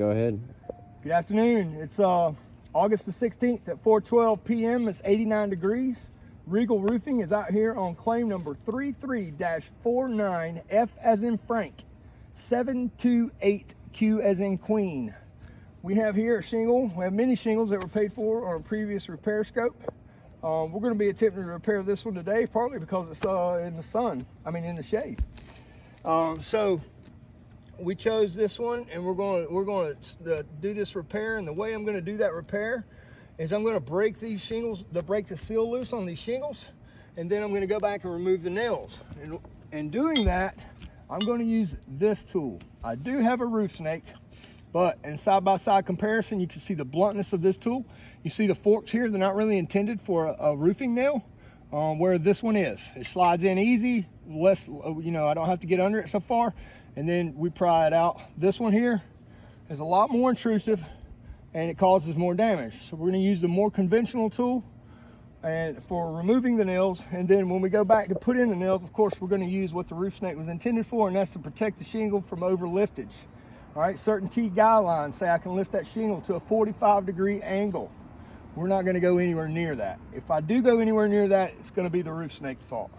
Go ahead. Good afternoon. It's August the 16th at 4:12 p.m. It's 89 degrees. Regal Roofing is out here on claim number 33-49, F as in Frank, 728Q as in Queen. We have here a shingle. We have many shingles that were paid for on a previous repair scope. We're going to be attempting to repair this one today, partly because it's in the sun, in the shade. So we chose this one, and we're going to do this repair. And the way I'm going to do that repair is I'm going to break these shingles, break the seal loose on these shingles, and then I'm going to go back and remove the nails. And in doing that, I'm going to use this tool. I do have a roof snake, but in side-by-side comparison, you can see the bluntness of this tool. You see the forks here, they're not really intended for a roofing nail, where this one is. It slides in easy, less, I don't have to get under it so far, and then we pry it out. This one here is a lot more intrusive, and it causes more damage. So we're going to use the more conventional tool and for removing the nails, and then when we go back to put in the nails, of course, we're going to use what the roof snake was intended for, and that's to protect the shingle from over liftage. All right, certain T guidelines say I can lift that shingle to a 45-degree angle. We're not going to go anywhere near that. If I do go anywhere near that, it's going to be the roof snake's fault.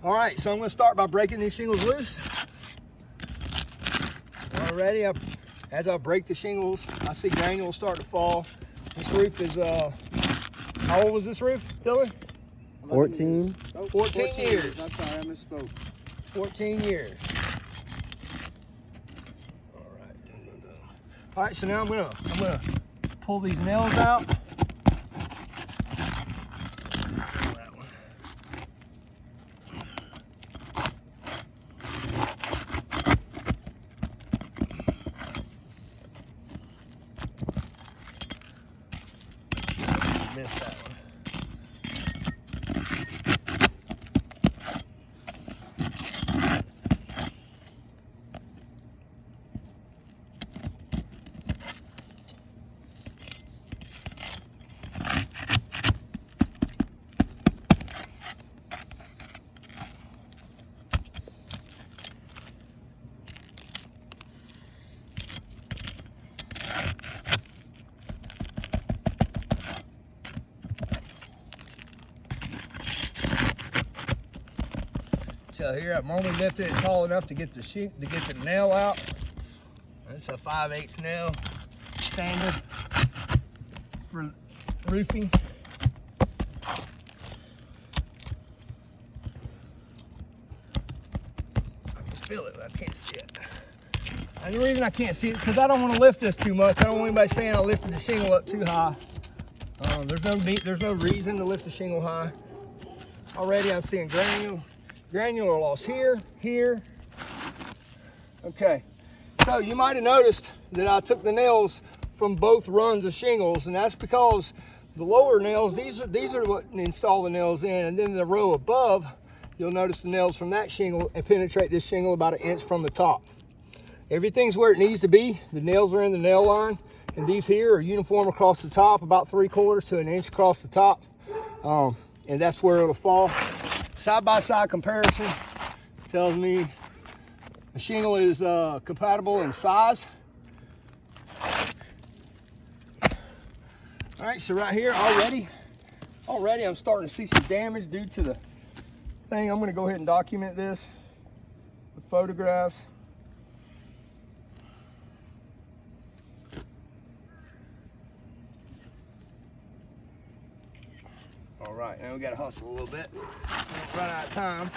All right, so I'm going to start by breaking these shingles loose. Already, as I break the shingles, I see granules start to fall. This roof is, how old was this roof, Dylan? 14. 14 years. I'm sorry, I misspoke. 14 years. All right, so now I'm gonna pull these nails out. Missed that one. So here I've only lifted it tall enough to get the nail out. It's a 5/8 nail, standard for roofing. I can feel it, but I can't see it. And the reason I can't see it is because I don't want to lift this too much. I don't want anybody saying I lifted the shingle up too high. There's no reason to lift the shingle high. Already I'm seeing granular loss here. Okay, so you might have noticed that I took the nails from both runs of shingles, and that's because the lower nails, these are what install the nails in, and then the row above, you'll notice the nails from that shingle and penetrate this shingle about 1 inch from the top. Everything's where it needs to be. The nails are in the nail line, and these here are uniform across the top, about 3/4 to 1 inch across the top, and that's where it'll fall. Side-by-side comparison tells me the shingle is compatible in size. All right, so right here already I'm starting to see some damage due to the thing. I'm going to go ahead and document this with photographs. All right, now we got to hustle a little bit. Don't run out of time.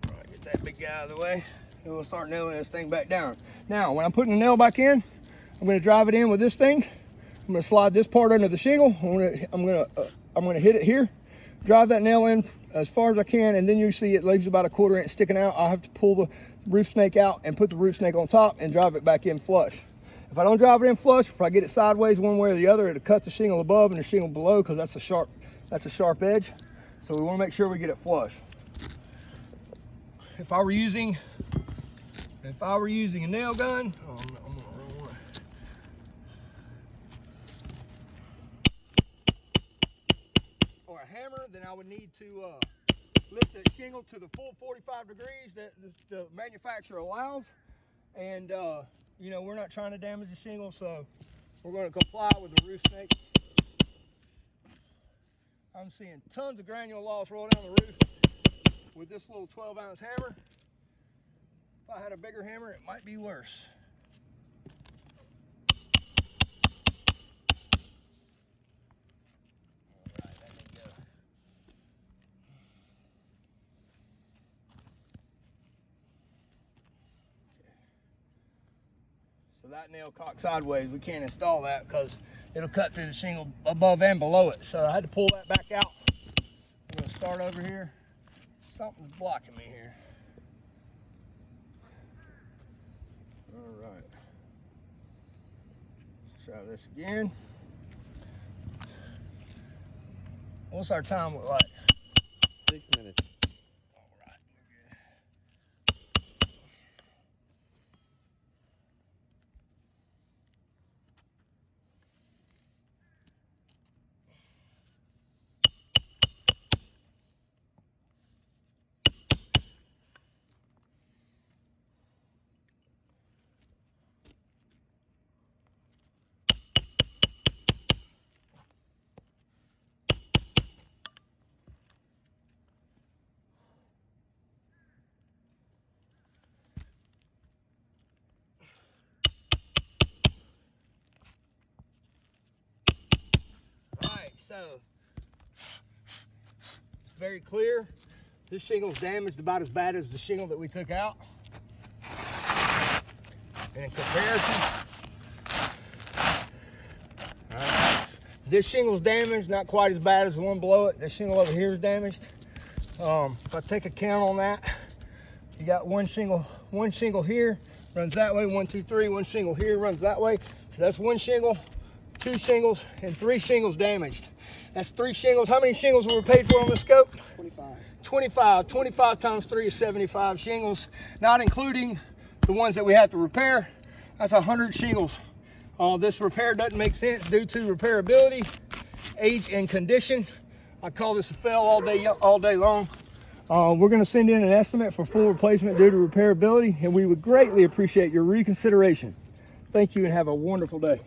All right, get that big guy out of the way. And we'll start nailing this thing back down. Now, when I'm putting the nail back in, I'm going to drive it in with this thing. I'm going to slide this part under the shingle. I'm going to hit it here, drive that nail in as far as I can, and then you see it leaves about 1/4 inch sticking out. I'll have to pull the roof snake out and put the roof snake on top and drive it back in flush. If I don't drive it in flush, if I get it sideways one way or the other, it'll cut the shingle above and the shingle below, because that's a sharp edge. So we want to make sure we get it flush. If I were using a nail gun, I'm on the wrong one. Or a hammer, then I would need to lift the shingle to the full 45 degrees that the manufacturer allows. And you know, we're not trying to damage the shingle, so we're going to comply with the roof snake. I'm seeing tons of granular loss roll down the roof with this little 12-ounce hammer. If I had a bigger hammer, it might be worse. All right, let me go. So that nail cocked sideways, we can't install that because it'll cut through the shingle above and below it. So I had to pull that back out. I'm going to start over here. Something's blocking me here. All right. Let's try this again. What's our time look like? 6 minutes. All right, we're So it's very clear this shingle's damaged about as bad as the shingle that we took out. And in comparison, this shingle's damaged, not quite as bad as the one below it. This shingle over here is damaged. If I take a count on that, you got one shingle here, runs that way, 1, 2, 3, one shingle here, runs that way. So that's one shingle, 2 shingles, and 3 shingles damaged. That's 3 shingles. How many shingles were we paid for on the scope? 25. 25 times 3 is 75 shingles, not including the ones that we have to repair. That's 100 shingles. This repair doesn't make sense due to repairability, age, and condition. I call this a fail all day long. We're going to send in an estimate for full replacement due to repairability, and we would greatly appreciate your reconsideration. Thank you and have a wonderful day.